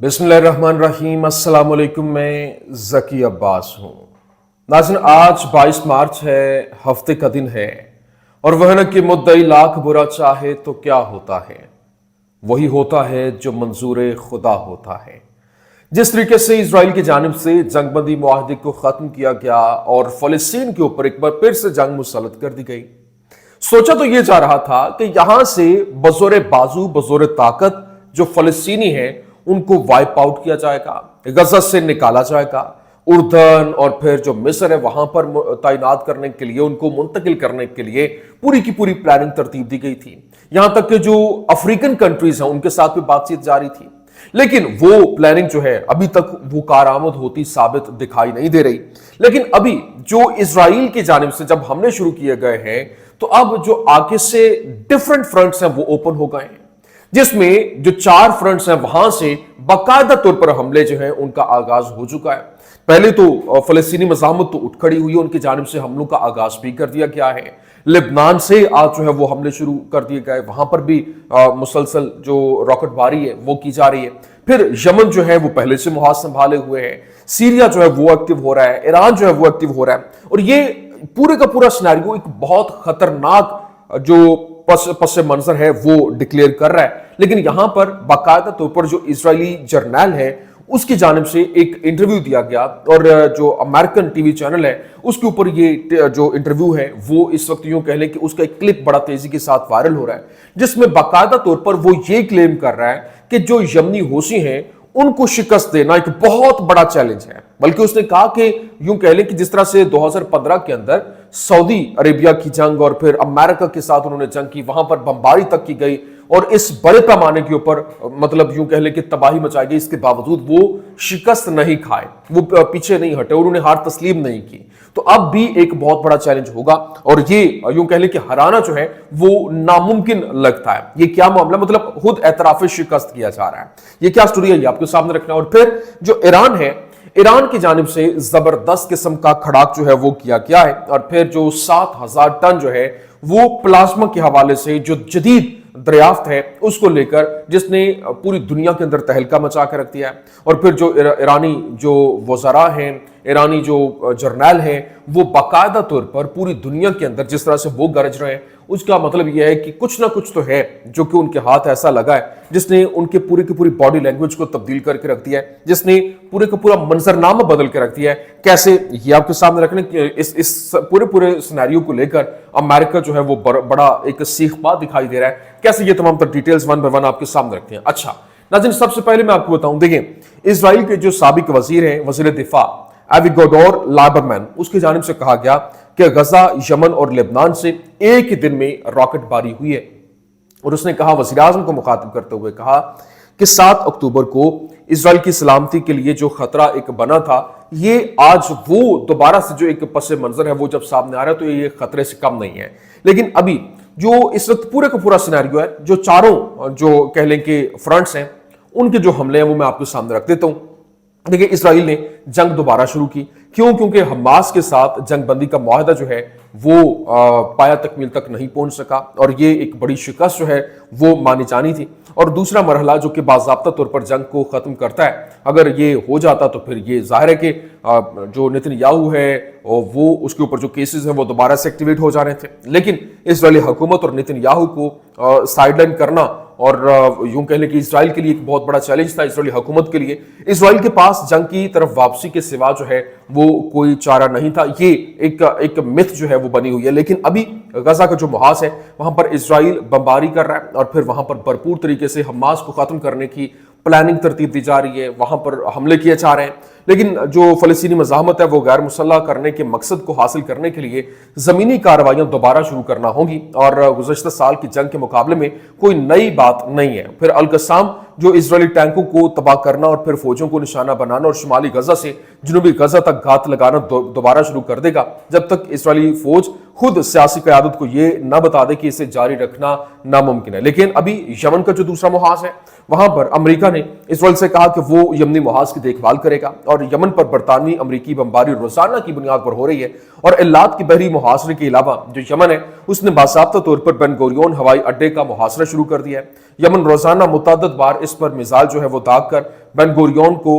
बिस्मिल्लाहिर्रहमानिर्रहीम। अस्सलाम वालेकुम। मैं ज़की अब्बास हूँ। नाज़रीन, आज 22 मार्च है, हफ्ते का दिन है, और वह न कि मुद्दई लाख बुरा चाहे तो क्या होता है, वही होता है जो मंजूर खुदा होता है। जिस तरीके से इजराइल की जानिब से जंगबंदी मुआहदे को खत्म किया गया और फलस्तीन के ऊपर एक बार फिर से जंग मुसल्लत कर दी गई, सोचा तो यह जा रहा था कि यहां से बजोरे बाजू बजोरे ताकत जो फलस्तीनी है उनको वाइप आउट किया जाएगा, गजा से निकाला जाएगा, उर्दन और फिर जो मिस्र है वहां पर तैनात करने के लिए, उनको मुंतकिल करने के लिए पूरी की पूरी प्लानिंग तरतीब दी गई थी। यहां तक कि जो अफ्रीकन कंट्रीज हैं उनके साथ भी बातचीत जारी थी, लेकिन वो प्लानिंग जो है अभी तक वो कारआमद होती साबित दिखाई नहीं दे रही। लेकिन अभी जो इजराइल की जानिब से जब हमले शुरू किए गए हैं, तो अब जो आगे से डिफरेंट फ्रंट्स हैं वो ओपन हो गए हैं, जिसमें जो 4 फ्रंट्स हैं वहां से बाकायदा तौर पर हमले जो हैं उनका आगाज हो चुका है। पहले तो फलस्तीनी मज़ाहमत तो उठ खड़ी हुई है, उनकी जानिब से हमलों का आगाज भी कर दिया गया है। लेबनान से आज जो है वो हमले शुरू कर दिए गए, वहां पर भी मुसलसल जो रॉकेटबारी है वो की जा रही है। फिर यमन जो है वो पहले से मुहाज संभाले हुए है, सीरिया जो है वो एक्टिव हो रहा है, ईरान जो है वो एक्टिव हो रहा है, और ये पूरे का पूरा सिनेरियो एक बहुत खतरनाक जो पस मंजर है वो डिक्लेयर कर रहा है। लेकिन यहां पर बाकायदा तौर पर जो इजरायली जर्नल है उसकी जानिब से एक इंटरव्यू दिया गया, और जो अमेरिकन टीवी चैनल है उसके ऊपर ये जो इंटरव्यू है वो इस वक्त यूं कह लें कि उसका एक क्लिप बड़ा तेजी के साथ वायरल हो रहा है, जिसमें बाकायदा तौर पर वो ये क्लेम कर रहा है कि जो यमनी होशी हैं उनको शिकस्त देना एक बहुत बड़ा चैलेंज है। बल्कि उसने कहा कि यूं कह लें कि जिस तरह से 2015 के अंदर सऊदी अरेबिया की जंग और फिर अमेरिका के साथ उन्होंने जंग की, वहां पर बमबारी तक की गई और इस बड़े पैमाने के ऊपर मतलब यूं कह लें कि तबाही मचाई गई, इसके बावजूद वो शिकस्त नहीं खाए, वो पीछे नहीं हटे, उन्होंने हार तस्लीम नहीं की। तो अब भी एक बहुत बड़ा चैलेंज होगा, और ये यूं कह लें कि हराना जो है वो नामुमकिन लगता है। ये क्या मामला, मतलब खुद एतराफ शिकस्त किया जा रहा है, ये क्या स्टोरी है ये आपके सामने रखना। और फिर जो ईरान है, ईरान की जानिब से जबरदस्त किस्म का खड़ाक जो है वो किया गया है, और फिर जो 7000 टन जो है वो प्लाज्मा के हवाले से जो जदीद दरियाफ्त है उसको लेकर, जिसने पूरी दुनिया के अंदर तहलका मचा कर रख दिया है। और फिर जो ईरानी जो वज़रा हैं, ईरानी जो जर्नल हैं, वो बाकायदा तौर पर पूरी दुनिया के अंदर जिस तरह से वो गरज रहे हैं, उसका मतलब यह है कि कुछ ना कुछ तो है जो कि उनके हाथ ऐसा लगा है जिसने उनके पूरी की पूरी बॉडी लैंग्वेज को तब्दील करके रख दिया है, जिसने पूरे का पूरा मंजरनामा बदल के रख दिया है। कैसे, ये आपके सामने रखने इस पूरे सिनेरियो को लेकर अमेरिका जो है वो बड़ा एक सीखबा दिखाई दे रहा है। कैसे, ये तमाम तर डिटेल्स वन बाय वन आपके सामने रखते हैं। अच्छा नाज़रीन, सबसे पहले मैं आपको बताऊं, देखिए इजराइल के जो साबिक वजीर हैं, वजीर दिफा एविगोडोर लाबरमैन, उसकी जानिब से कहा गया कि गजा, यमन और लेबनान से एक ही दिन में रॉकेटबारी हुई है। और उसने कहा, वज़ीर आज़म को मुखातिब करते हुए कहा कि 7 अक्टूबर को इजराइल की सलामती के लिए जो खतरा एक बना था, ये आज वो दोबारा से जो एक पस मंजर है वो जब सामने आ रहा है, तो ये खतरे से कम नहीं है। लेकिन अभी जो इस वक्त पूरे का पूरा सिनेरियो है, जो चारों जो कह लें कि फ्रंट्स हैं उनके जो हमले हैं वो मैं आपके सामने रख देता हूं। देखिए, इजराइल ने जंग दोबारा शुरू की, क्यों? क्योंकि हमास के साथ जंगबंदी का मुआहदा जो है वो पाया तकमील तक नहीं पहुंच सका, और ये एक बड़ी शिकस्त जो है वो मानी जानी थी। और दूसरा मरहला जो कि बाज़ाब्ता तौर पर जंग को खत्म करता है, अगर ये हो जाता तो फिर ये जाहिर है कि जो नेतन्याहू है वो उसके ऊपर जो केसेस हैं वो दोबारा से एक्टिवेट हो जा रहे थे। लेकिन इजरायली हुकूमत और नेतन्याहू को साइडलाइन करना, और यूं कह लें कि इजराइल के लिए एक बहुत बड़ा चैलेंज था, इजरायली हुकूमत के लिए। इजराइल के पास जंग की तरफ वापसी के सिवा जो है वो कोई चारा नहीं था। ये एक मिथ जो है वो बनी हुई है। लेकिन अभी गजा का जो मुहाज है वहां पर इजराइल बमबारी कर रहा है, और फिर वहां पर भरपूर तरीके से हमास को खत्म करने की प्लानिंग तरतीब दी जा रही है, वहां पर हमले किए जा रहे हैं। लेकिन जो फलस्तीनी मज़ाहमत है वो गैर मुसल्लह करने के मकसद को हासिल करने के लिए ज़मीनी कार्रवाइयाँ दोबारा शुरू करना होंगी, और गुज़श्ता साल की जंग के मुकाबले में कोई नई बात नहीं है। फिर अल-कस्साम जो इजरायली टैंकों को तबाह करना और फिर फौजों को निशाना बनाना और शुमाली गजा से जनूबी गजा तक घात लगाना दोबारा शुरू कर देगा, जब तक इजरायली फौज खुद सियासी क़यादत को ये न बता दे कि इसे जारी रखना नामुमकिन है। लेकिन अभी यमन का जो दूसरा मुहाज है, वहां पर अमेरिका ने इसराइल से कहा कि वो यमनी मुहाज की देखभाल करेगा और यमन पर बरतानवी अमेरिकी बमबारी रोजाना की बुनियाद पर हो रही है। और इलात की बहरी मुहासरे के अलावा जो यमन है उसने बासाब्ता तौर पर बेन गुरियोन हवाई अड्डे का मुहासरा शुरू कर दिया है। यमन रोजाना मुतअद्दिद बार इस पर मिसाइल जो है वो दाग कर बेन गुरियोन को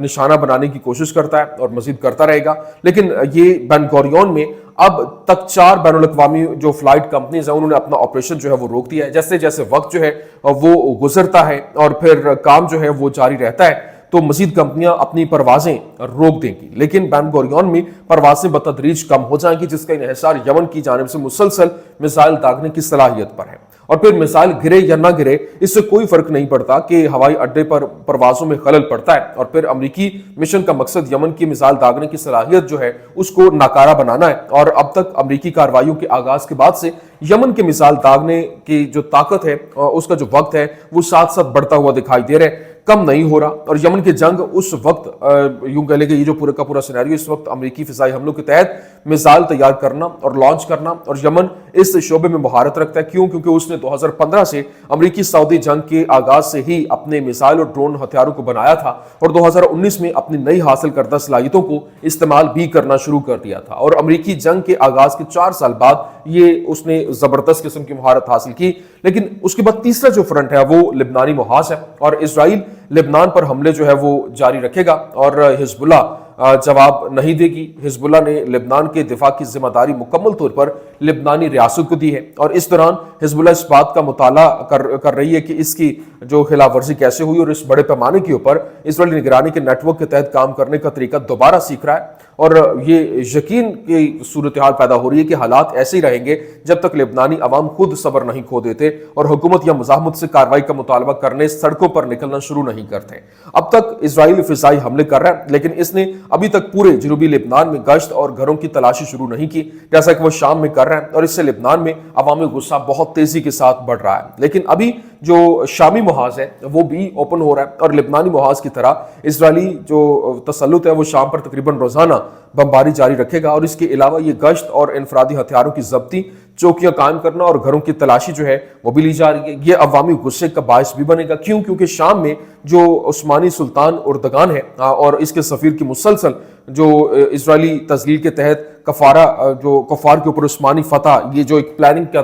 निशाना बनाने की कोशिश करता है और मजीद करता रहेगा। लेकिन ये बेन गुरियोन में अब तक 4 बैनुल-अक़वामी जो फ्लाइट कंपनीज हैं उन्होंने अपना ऑपरेशन जो है वो रोक दिया है। जैसे जैसे वक्त जो है वो गुजरता है और फिर काम जो है वो जारी रहता है तो मजीद कंपनियां अपनी परवाजें रोक देंगी। लेकिन बेन गुरियोन में परवाजें बतदरीज कम हो जाएंगी, जिसका इन्हिसार यमन की जानिब से मुसलसल मिसाइल दागने की सलाहियत पर है। और फिर मिसाइल गिरे या ना गिरे इससे कोई फर्क नहीं पड़ता कि हवाई अड्डे पर परवाजों में खलल पड़ता है। और फिर अमेरिकी मिशन का मकसद यमन की मिसाइल दागने की सलाहियत जो है उसको नाकारा बनाना है। और अब तक अमेरिकी कार्रवाइयों के आगाज के बाद से यमन के मिसाइल दागने की जो ताकत है उसका जो वक्त है वो साथ साथ बढ़ता हुआ दिखाई दे रहा है, कम नहीं हो रहा। और यमन की जंग उस वक्त यूं कह लेंगे ये जो पूरा का पूरा सिनेरियो इस वक्त अमेरिकी फिजाई हमलों के तहत मिसाइल तैयार करना और लॉन्च करना, और यमन इस शोबे में महारत रखता है। क्यों? क्योंकि उसने 2015 से अमेरिकी सऊदी जंग के आगाज से ही अपने मिसाइल और ड्रोन हथियारों को बनाया था और 2019 में अपनी नई हासिल करदा सलाहियतों को इस्तेमाल भी करना शुरू कर दिया था। और अमेरिकी जंग के आगाज के 4 साल बाद ये उसने जबरदस्त किस्म की महारत हासिल की। लेकिन उसके बाद तीसरा जो फ्रंट है वो लिबनानी मुहाज है और इसराइल लेबनान पर हमले जो है वो जारी रखेगा और हिजबुल्लाह जवाब नहीं देगी। हिजबुल्लाह ने लेबनान के दिफा की जिम्मेदारी मुकम्मल तौर पर लेबनानी रियासत को दी है और इस दौरान हिजबुल्लाह इस बात का मुताला कर रही है कि इसकी जो खिलाफ वर्जी कैसे हुई और इस बड़े पैमाने के ऊपर इजरायली निगरानी के नेटवर्क के तहत काम करने का तरीका दोबारा सीख रहा है। और ये यकीन की सूरत हाल पैदा हो रही है कि हालात ऐसे ही रहेंगे जब तक लेबनानी अवाम खुद सब्र नहीं खो देते और हुकूमत या मुजाहमत से कार्रवाई का मुतालबा करने सड़कों पर निकलना शुरू नहीं करते। अब तक इजराइल फिजाई हमले कर रहा है लेकिन इसने अभी तक पूरे जनूबी लेबनान में गश्त और घरों की तलाशी शुरू नहीं की जैसा कि वो शाम में कर रहा है और इससे लेबनान में अवामी गुस्सा बहुत तेजी के साथ बढ़ रहा है। लेकिन अभी जो शामी मुहाज है वो भी ओपन हो रहा है और लेबनानी मुहाज की तरह इजरायली जो तसल्लुत है वो शाम पर तकरीबन रोजाना बमबारी जारी रखेगा और इसके अलावा ये गश्त और इनफरादी हथियारों की जब्ती, चौकियां कायम करना और घरों की तलाशी जो है वो भी ली जा रही है। ये अवामी गुस्से का बायस भी बनेगा। क्यों? क्योंकि शाम में जो उस्मानी सुल्तान उर्दगान है और इसके सफीर की मुसलसल जो इजरायली तजलील के तहत कफारा जो कफार के ऊपर उस्मानी फतह ये जो एक प्लानिंग का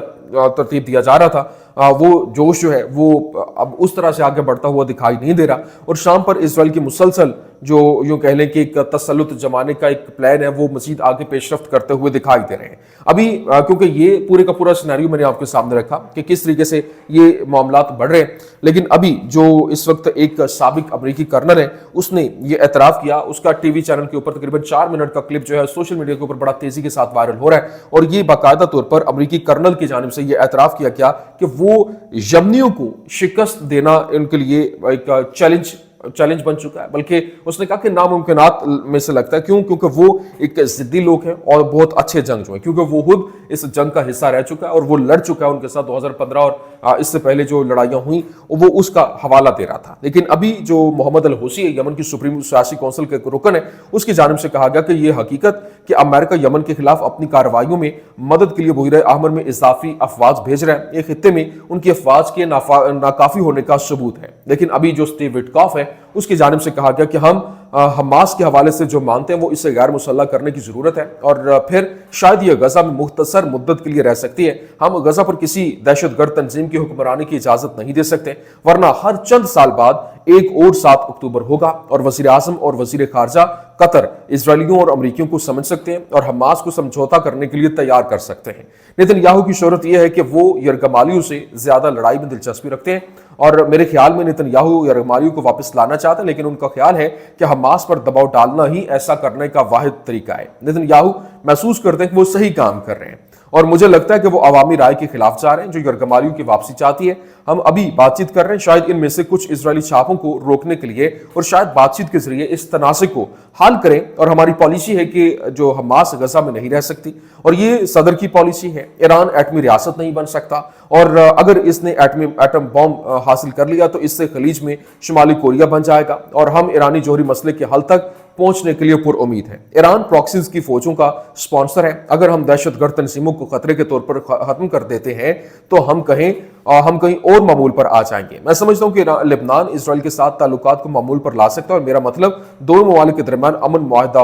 तरतीब दिया जा रहा था वो जोश जो है वो अब उस तरह से आगे बढ़ता हुआ दिखाई नहीं दे रहा और शाम पर इजराइल की मुसलसल जो यूं कह लें कि एक तसल्लुत जमाने का एक प्लान है वो मजीद आगे पेशरफ्त करते हुए दिखाई दे रहे हैं। अभी क्योंकि ये पूरे का पूरा सिनेरियो मैंने आपके सामने रखा कि किस तरीके से ये मामलात बढ़ रहे हैं, लेकिन अभी जो इस वक्त एक साबिक अमेरिकी कर्नल है उसने ये एतराफ़ किया। उसका टीवी चैनल के ऊपर तकरीबन 4 मिनट का क्लिप जो है सोशल मीडिया के ऊपर बड़ा तेजी के साथ वायरल हो रहा है और ये बाकायदा तौर पर अमेरिकी कर्नल की जानिब से ये एतराफ़ किया गया कि वो यमनियों को शिकस्त देना उनके लिए एक चैलेंज बन चुका है, बल्कि उसने कहा कि नामुमकिनात में से लगता है। क्यों? क्योंकि वो एक जिद्दी लोग हैं और बहुत अच्छे जंगजू हैं, क्योंकि वो खुद इस जंग का हिस्सा रह चुका है और वो लड़ चुका है उनके साथ 2015 और इससे पहले जो लड़ाइयां हुई वो उसका हवाला दे रहा था। लेकिन अभी जो मोहम्मद अल हुसी है यमन की सुप्रीम सियासी कौंसिल के रुकन है उसकी जानिब से कहा गया कि यह हकीकत कि अमेरिका यमन के खिलाफ अपनी कार्रवाइयों में मदद के लिए बहिर अहमर में इजाफी अफवाज भेज रहा है, एक खित्ते में उनकी अफवाज के नाकाफी होने का सबूत है। लेकिन अभी जो स्टीव विटकॉफ है उसकी जानिब से कहा गया कि हम हमास के हवाले से जो मानते हैं वो इसे गैर मुसल्लह करने की जरूरत है और फिर शायद ये गजा में मुख्तसर मुद्दत के लिए रह सकती है। हम गजा पर किसी दहशतगर्द तंजीम की हुक्मरानी की इजाजत नहीं दे सकते, वरना हर चंद साल बाद एक और 7 अक्टूबर होगा और वजीर आजम और वजीर खारजा कतर इसराइलियों और अमरीकियों को समझ सकते हैं और हमास को समझौता करने के लिए तैयार कर सकते हैं। नेतन्याहू की शोहरत यह है कि वो यरगमालियों से ज्यादा लड़ाई में दिलचस्पी रखते हैं और मेरे ख्याल में नेतन्याहू यरगमालियों को वापस लाना चाहते हैं, लेकिन उनका ख्याल है कि हमास पर दबाव डालना ही ऐसा करने का वाहिद तरीका है। नेतन्याहू महसूस करते हैं कि वो सही काम कर रहे हैं और मुझे लगता है कि वो अवामी राय के खिलाफ जा रहे हैं जो यरगमालियों की वापसी चाहती है। हम अभी बातचीत कर रहे हैं शायद इनमें से कुछ इजरायली छापों को रोकने के लिए और शायद बातचीत के जरिए इस तनाज़े को हल करें और हमारी पॉलिसी है कि जो हमास गजा में नहीं रह सकती और ये सदर की पॉलिसी है। ईरान एटमी रियासत नहीं बन सकता और अगर इसने एटम बॉम्ब हासिल कर लिया तो इससे खलीज में शुमाली कोरिया बन जाएगा और हम ईरानी जोहरी मसले के हल तक पहुंचने के लिए पुर उम्मीद है। ईरान प्रॉक्सीज की फौजों का स्पॉन्सर है। अगर हम दहशतगर्द तंजीमों को खतरे के तौर पर खत्म कर देते हैं तो हम कहीं और मामूल पर आ जाएंगे। मैं समझता हूं कि लेबनान इसराइल के साथ ताल्लुकात को मामूल पर ला सकता है और मेरा मतलब दोनों ममालिक के दरमियान अमन मुआहदा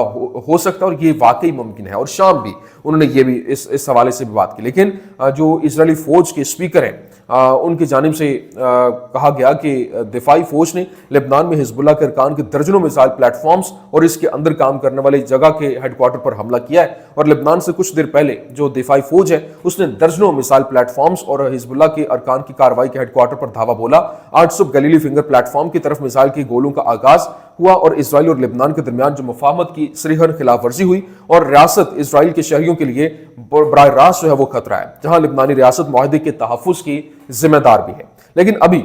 हो सकता है और ये वाकई मुमकिन है। और शाम भी उन्होंने ये भी इस हवाले से भी बात की। लेकिन जो इजरायली फौज के स्पीकर हैं उनकी जानिब से कहा गया कि दिफाई फौज ने लेबनान में हिजबुल्लाह के अरकान के दर्जनों मिसाइल प्लेटफॉर्म्स और इसके अंदर काम करने वाली जगह के हेडक्वार्टर पर हमला किया है। और लेबनान से कुछ देर पहले जो दिफाई फौज है उसने दर्जनों मिसाइल प्लेटफॉर्म्स और हिजबुल्लाह के अरकान की कार्रवाई के हेडक्वार्टर पर धावा बोला। 8 सुबह गलीली फिंगर प्लेटफॉर्म की तरफ मिसाइल के गोलों का आगाज हुआ और इसराइल और लेबनान के दरमियान जो मुफाहमत की सरीहन खिलाफ वर्जी हुई और रियासत इसराइल के शहरियों के लिए बराह रास्त जो है वो खतरा है, जहां लेबनानी रियासत मुआहदे के तहफ्फुज़ की जिम्मेदार भी है। लेकिन अभी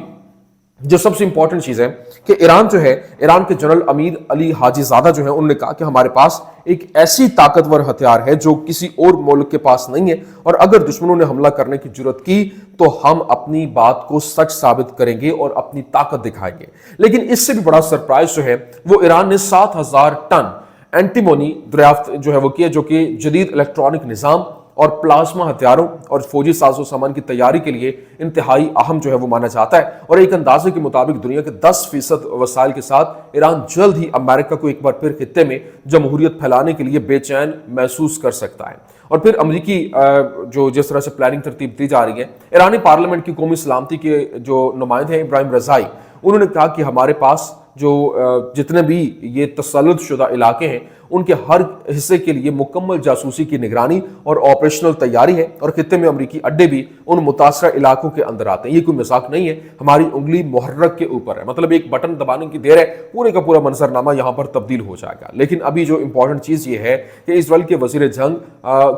जो सबसे इंपॉर्टेंट चीज है कि ईरान जो है, ईरान के जनरल अमीर अली हाजीजादा जो है उन्होंने कहा कि हमारे पास एक ऐसी ताकतवर हथियार है जो किसी और मुल्क के पास नहीं है और अगर दुश्मनों ने हमला करने की जुर्रत की तो हम अपनी बात को सच साबित करेंगे और अपनी ताकत दिखाएंगे। लेकिन इससे भी बड़ा सरप्राइज जो है वो ईरान ने 7000 टन एंटीमोनी दरियाफ्त जो है वो किया, जो कि जदीद इलेक्ट्रॉनिक निजाम और प्लाज्मा हथियारों और फौजी साजो सामान की तैयारी के लिए इंतहाई अहम जो है वो माना जाता है। और एक अंदाजे के मुताबिक दुनिया के 10% वसाइल के साथ ईरान जल्द ही अमेरिका को एक बार फिर खित्ते में जमहूरियत फैलाने के लिए बेचैन महसूस कर सकता है। और फिर अमरीकी जो जिस तरह से प्लानिंग तरतीब दी जा रही है, ईरानी पार्लियामेंट की कौमी सलामती के जो नुमाइंदे हैं इब्राहिम रजाई, उन्होंने कहा कि हमारे पास जो जितने भी ये तसल्लुत शुदा इलाके हैं उनके हर हिस्से के लिए मुकम्मल जासूसी की निगरानी और ऑपरेशनल तैयारी है और खित्ते में अमरीकी अड्डे भी उन मुतासरा इलाकों के अंदर आते हैं। ये कोई मजाक नहीं है, हमारी उंगली मुहर्रक के ऊपर है, मतलब एक बटन दबाने की देर है, पूरे का पूरा मंजरनामा यहां पर तब्दील हो जाएगा। लेकिन अभी जो इंपॉर्टेंट चीज ये है कि इसराइल के वजीर जंग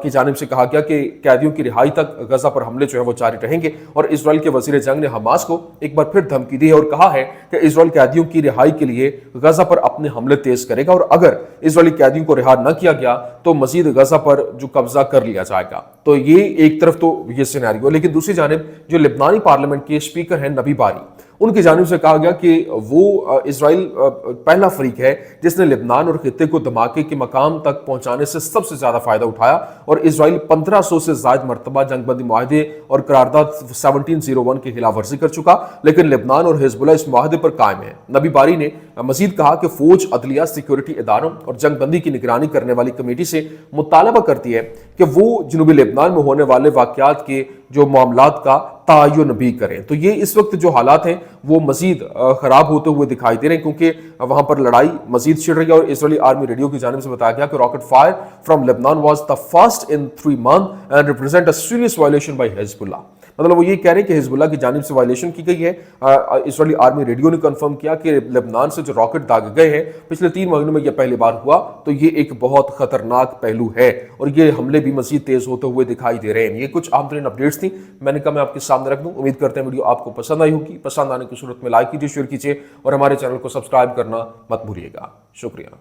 की जानिब से कहा गया कि कैदियों की रिहाई तक गजा पर हमले जो है वो जारी रहेंगे और इसराइल के वजीर जंग ने हमास को एक बार फिर धमकी दी है और कहा है कि इसराइल कैदियों की रिहाई के लिए गजा पर अपने हमले तेज करेगा और अगर इसराइली कैदियों को रिहा न किया गया तो मजीद गजा पर जो कब्जा कर लिया जाएगा। तो ये एक तरफ तो ये सिनेरियो, लेकिन दूसरी जानिब जो लेबनानी पार्लियामेंट के स्पीकर हैं नबी बारी, उनकी जानिब से कहा गया कि वो इसराइल पहला फरीक है जिसने लेबनान और खित्ते को धमाके के मकाम तक पहुंचाने से सबसे ज्यादा फायदा उठाया और इसराइल 1500 से ज्यादा मरतबा जंगबंदी मुआहदे और करारदाद 1701 की खिलाफ वर्जी कर चुका, लेकिन लेबनान और हिजबुल्लाह इस मुआहदे पर कायम है। नबी बारी ने मजीद कहा कि फौज, अदलिया, सिक्योरिटी इदारों और जंगबंदी की निगरानी करने वाली कमेटी से मुतालबा करती है कि वो जनूबी लेबनान में होने वाले वाकयात के जो मामलात का तायुन भी करें। तो ये इस वक्त जो हालात हैं वो मजीद खराब होते हुए दिखाई दे रहे हैं क्योंकि वहां पर लड़ाई मजीद छिड़ रही है। और इजरायली आर्मी रेडियो की जानिब से बताया गया कि rocket fire from Lebanon was the first in 3 months and represent a serious violation by Hezbollah. मतलब वो ये कह रहे हैं कि हिजबुल्लाह की जानिब से वायलेशन की गई है। इजरायली आर्मी रेडियो ने कंफर्म किया कि लेबनान से जो रॉकेट दागे गए हैं पिछले 3 महीनों में यह पहली बार हुआ, तो ये एक बहुत खतरनाक पहलू है और ये हमले भी मजीद तेज होते हुए दिखाई दे रहे हैं। ये कुछ आम तरीन अपडेट्स थी, मैंने कहा मैं आपके सामने रख दूं। उम्मीद करते हैं वीडियो आपको पसंद आई होगी। पसंद आने की सूरत में लाइक कीजिए, शेयर कीजिए और हमारे चैनल को सब्सक्राइब करना मत भूलिएगा। शुक्रिया।